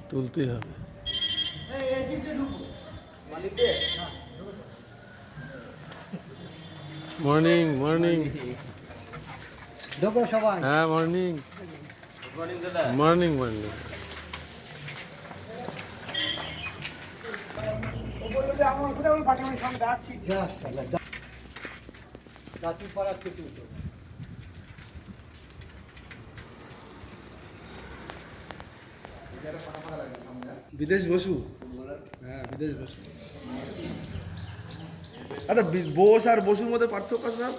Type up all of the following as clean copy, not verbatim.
তুলতেই হবে। Morning morning. হ্যাঁ মর্নিং মর্নিং মর্নিং। বিদেশ বসু, হ্যাঁ বিদেশ বসু। আচ্ছা বোস আর বসুর মধ্যে পার্থক্য আছে না?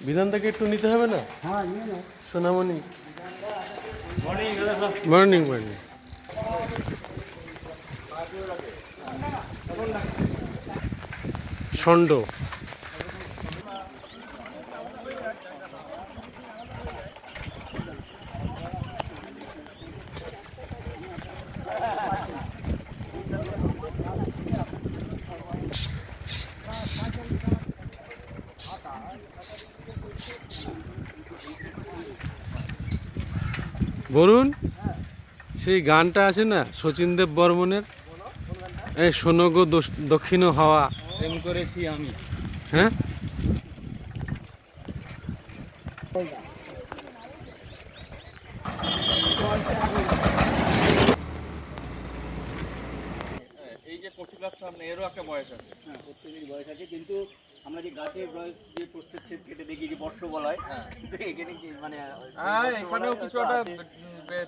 বিধান থেকে একটু নিতে হবে না? হ্যাঁ নিয়ে নাও। সোনামণি মর্নিং মর্নিং। ষণ্ড বলুন, সেই গানটা আছে না শচীনদেব বর্মনের, এই শোনো গো দক্ষিণ হাওয়া। প্রেম করেছি আমি। হ্যাঁ এই যে কচু গাছ সামনে এরও একটা বয়স আছে। হ্যাঁ প্রত্যেকেরই বয়স আছে, কিন্তু আমরা যে গাছের বয়স যে প্রস্থচ্ছেদ কেটে দেখি যে বর্ষ বলা হয়, কিন্তু এখানে কি মানে হ্যাঁ, এখানেও কিছু একটা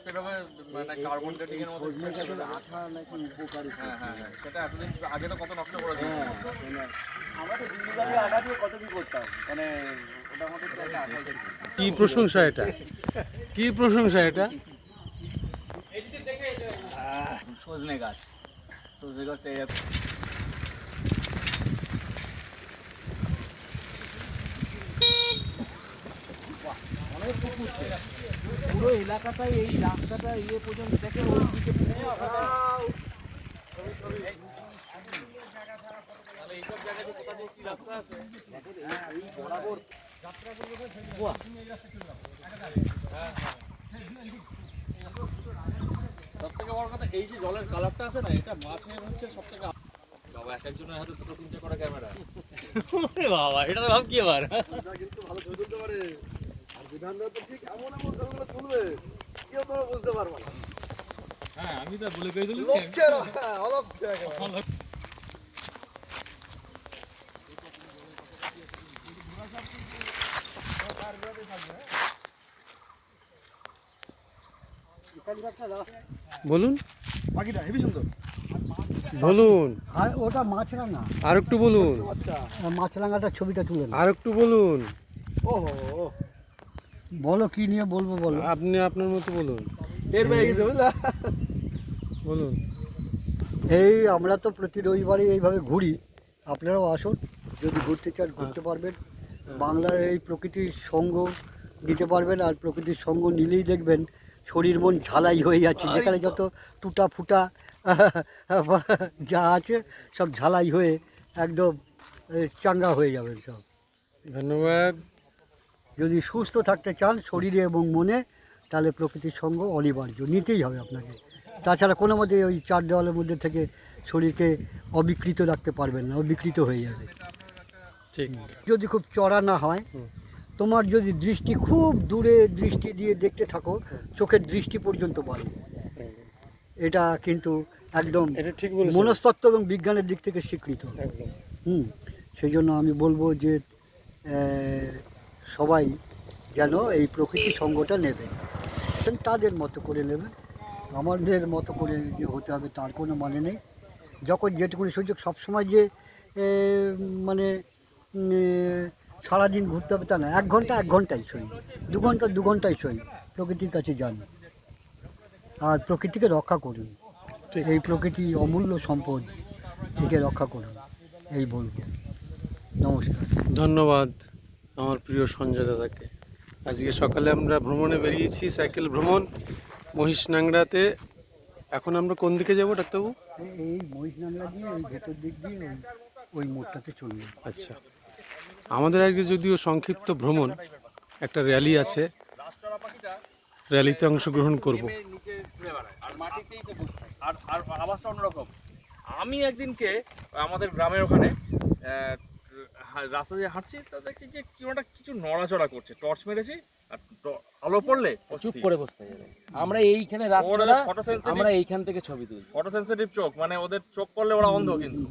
পেরোবে, মানে কার্বন ডেটিং এর মতো। আঠা নাকি উপকারী। হ্যাঁ হ্যাঁ হ্যাঁ, সেটা এতদিন আগে তো কত নষ্ট করে দিয়েছে। আমরা তো দিল্লি আঠা দিয়ে কত কি করতাম, মানে ওটার মধ্যে তো একটা আঠা ছিল। কি প্রশংসা এটা, কি প্রশংসা এটা। সজনে গাছ, সজনে গাছটা এরকম। অনেক পুকুর, পুরো এলাকাটাই এই রাস্তাটা ইয়ে পর্যন্ত দেখে ওই দিকে এইসব জায়গায় কোথা দিয়ে কি রাস্তা আছে? এই বরাবর সব থেকে বড় কথা এই যে জলের কালারটা আছে না, এটা মাছের হচ্ছে সব থেকে। বাবা এক একজনের হাতে দুটো তিনটে করে ক্যামেরা। বাবা, এটা তো ভাব কি আবার কিন্তু ভালো ছবি তুলতে পারে, আর বিধানটা তো ঠিক এমন এমন ছবিগুলো তুলবে কেউ তো বুঝতে পারবে না। হ্যাঁ, আমি তো বলে কই দিলাম। লক্ষ্যের অলক্ষ্য একেবারে। বলুন পাখিটা হেবি সুন্দর। বলুন আর ওটা মাছরাঙা। আর একটু বলুন, আচ্ছা, মাছরাঙাটার ছবিটা তুলে না। আর একটু বলুন। ওহো, বলো কি নিয়ে বলবো বলো। আপনি আপনার মতো বলুন, এর পেয়ে গেছে বুঝলা। বলুন। এই আমরা তো প্রতি রবিবারে এইভাবে ঘুরি, আপনারাও আসুন, যদি ঘুরতে চান ঘুরতে পারবেন। বাংলার এই প্রকৃতির সঙ্গ নিতে পারবেন, আর প্রকৃতির সঙ্গ নিলেই দেখবেন শরীর মন ঝালাই হয়ে যাচ্ছে। যেখানে যত টুটা ফুটা যা আছে সব ঝালাই হয়ে একদম চাঙ্গা হয়ে যাবেন সব। ধন্যবাদ। যদি সুস্থ থাকতে চান শরীরে এবং মনে, তাহলে প্রকৃতির সঙ্গ অনিবার্য, নিতেই হবে আপনাকে। তাছাড়া কোনো মতে ওই চার দেওয়ালের মধ্যে থেকে শরীরকে অবিকৃত রাখতে পারবেন না, অবিকৃত হয়ে যাবে। ঠিক। যদি খুব চড়া না হয়, তোমার যদি দৃষ্টি খুব দূরে দৃষ্টি দিয়ে দেখতে থাকো, চোখের দৃষ্টি পর্যন্ত বাড়ে। এটা কিন্তু একদম এটা ঠিক বলেছেন। মনস্তত্ত্ব এবং বিজ্ঞানের দিক থেকে স্বীকৃত। একদম। সেই জন্য আমি বলবো যে সবাই যেন এই প্রকৃতি সঙ্গটা নেবে, তাদের মতো করে নেবে। আমাদের মতো করে যে হতে হবে তার কোনো মানে নেই। যখন যেটুকুনি সুযোগ, সবসময় যে মানে সারাদিন ঘুরতে হবে তা না। 1 ঘন্টা 1 ঘন্টাই সই, 2 ঘন্টা 2 ঘন্টাই সই, প্রকৃতির কাছে যান আর প্রকৃতিকে রক্ষা করুন। এই প্রকৃতি অমূল্য সম্পদ, একে রক্ষা করুন, এই বলব। নমস্কার। ধন্যবাদ আমার প্রিয় সঞ্জয় দাদাকে। আজকে সকালে আমরা ভ্রমণে বেরিয়েছি, সাইকেল ভ্রমণ মহিষনাংড়াতে। এখন আমরা কোন দিকে যাব ডাক্তারবাবু? এই মহিষনাংড়া দিয়ে ওই ভেতর দিক দিয়ে ওই মোড়টাতে চলবে। আচ্ছা, আমাদের আজকে যদিও সংক্ষিপ্ত ভ্রমণ, একটা র্যালি আছে, রাষ্ট্ররা পাখিটা র্যালিতে অংশগ্রহণ করব। নেমে নিচে ঘুরে বেড়ায় আর মাটিতেই তো বসে থাকে। আর আওয়াজটা অন্যরকম। আমি একদিনকে আমাদের গ্রামের ওখানে রাস্তা দিয়ে হাঁটছি, তা দেখছি যে কিছু নড়াচড়া করছে, টর্চ মেরেছি আর আলো পড়লে চুপ করে বসতে যাবে। আমরা এইখানে রাত ওরা চলা, photo sensitive- আমরা এইখান থেকে ছবি তুলি। ফটো সেন্সিটিভ চোখ, মানে ওদের চোখ করলে ওরা অন্ধ, কিন্তু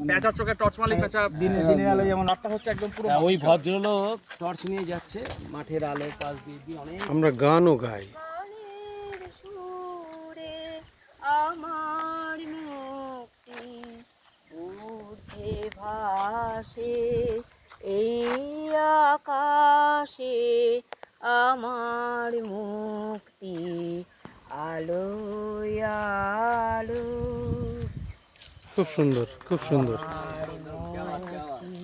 পেঁচার চোখে টর্চ মারলে পেঁচা দিনের আলো যেমন রাতটা হচ্ছে একদম পুরো ওই ভদ্রলোক টর্চ নিয়ে যাচ্ছে মাঠের আলোর পাশ দিয়ে দিয়ে অনেক আমরা গানও গাই। গানের সুরে আমার মুক্তি ঊর্ধ্বে ভাসে এই আকাশে আমার মুক্তি আলো আলো খুব সুন্দর, খুব সুন্দর। আমার মুক্তি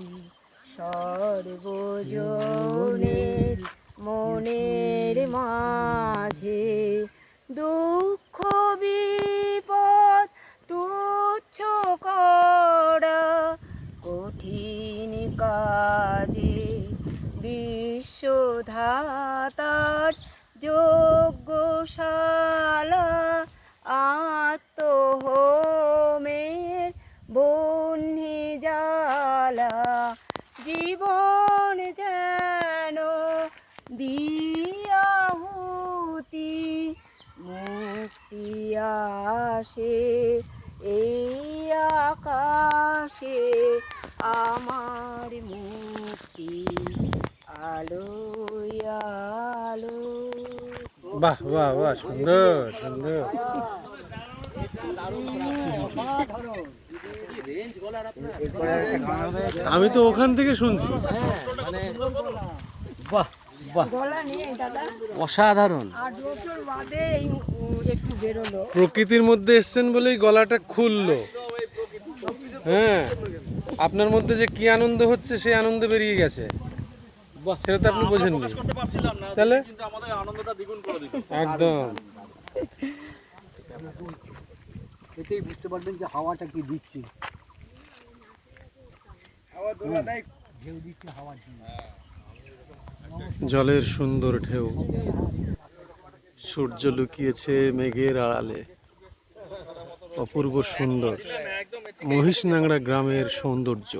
সর্বজনের মনের মাঝে দুঃখ বিপদ তুচ্ছ করা কঠিন কাজে বিশ্বধাতার যজ্ঞশালা আত্মহোমের বহ্নি জ্বালা জীবন যেন দিয়াহুতি মুক্তি আসে এই আকাশে আমার মুক্তি আলো আলো। বাহ বাহ বাহ, সুন্দর সুন্দর। রেঞ্জ বলার আপনার আমি তো ওখান থেকে শুনছি। বাহ বাহ, গলা নিয়ে দাদা অসাধারণ। 8 বছর বাদে এই একটু বেরোলো। প্রকৃতির মধ্যে এসছেন বলেই গলাটা খুললো। হ্যাঁ, আপনার মধ্যে যে কি আনন্দ হচ্ছে সেই আনন্দে বেরিয়ে গেছে। বাহ, সেটা তো আপনি বোঝেননি। প্রকাশ করতে পারছিলাম না, তাহলে? কিন্তু আমাদের আনন্দটা দ্বিগুণ করে দিল। একদম। এতেই বুঝতে পারবেন যে হাওয়াটা কি দিচ্ছে, ঢেউ দিচ্ছে হাওয়ার জন্য। জলের সুন্দর ঢেউ, সূর্য লুকিয়েছে মেঘের আড়ালে, অপূর্ব সুন্দর মহিষনাংড়া গ্রামের সৌন্দর্য।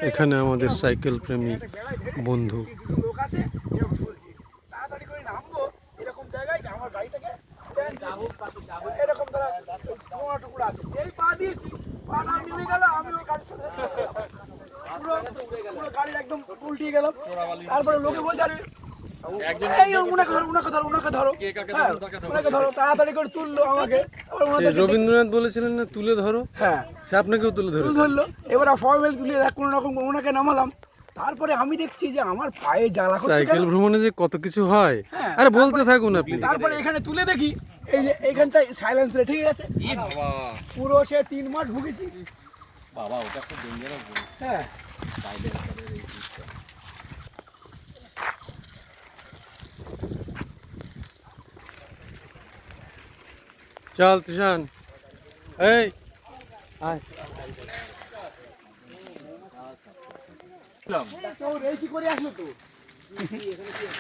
এখানে আমাদের সাইকেল প্রেমী বন্ধু। লোক আছে এরকম ঝুলছে, তাড়াতাড়ি করে নামবো এরকম জায়গায় আমার গাড়ি থেকে এরকম তারা টুকরা টুকরা আছে, এই পা দিয়েছি, পা না নেমে গেল, আমি ওই গাড়ির সাথে পুরো পুরো গাড়ি একদম উল্টিয়ে গেলাম। তারপরে লোকে বলছে আরে এই উনাকে ধরো উনাকে ধরো উনাকে ধরো, হ্যাঁ, উনাকে ধরো, তাড়াতাড়ি করে তুললো আমাকে। আবার সে ওনাদেরকে রবীন্দ্রনাথ বলেছিলেন না, তুলে ধরো, হ্যাঁ সে আপনাকেও তুলে তুলে ধরেছে। ধরলো। এবার ফর্মেল তুলে কোনো রকম ওনাকে নামালাম। তারপরে আমি দেখছি যে আমার পায়ে জ্বালা করছে সাইকেল কেন? ভ্রমণে যে কত কিছু হয়। হ্যাঁ, আরে বলতে থাকুন আপনি। তারপরে এখানে তুলে দেখি এই যে এইখানটায় সাইলেন্স রে ঠিক আছে, পুরো সে 3 মাস ভুগেছি। বাবা ওটা খুব ডেঞ্জারাস জিনিস। হ্যাঁ বাইরের উপরে এই জিনিসটা। চল তুষান, এই আয়। তোর এই কি করে আসলো তো?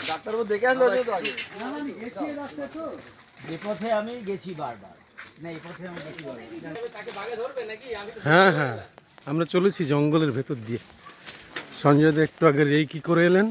ডাক্তারবাবু দেখে আসলো তো আগে। এ পথে আমি গেছি বারবার, না এই পথে আমি গেছি বারবার। হ্যাঁ হ্যাঁ, আমরা চলেছি জঙ্গলের ভেতর দিয়ে। সঞ্জয় দা একটু আগে এই কি করে এলেন।